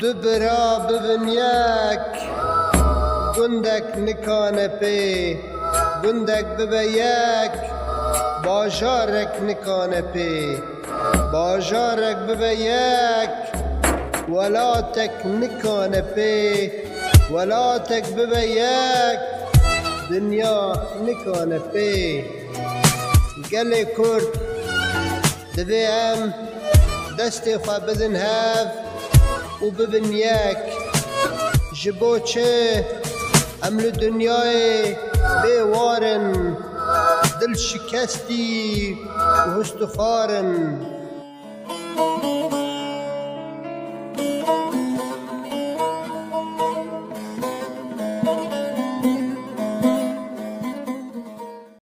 دبرا ببن یک گندک نکانه پی گندک ببه یک باجارک نکانه پی باجارک ببه یک ولاتک نکانه پی ولاتک ببه یک دنیا نکانه پی گل کرد دبی ام دستی خواه بدن هف و ببن یک جبو چه عمل دنیای بیوارن دل شکستی و هستخارن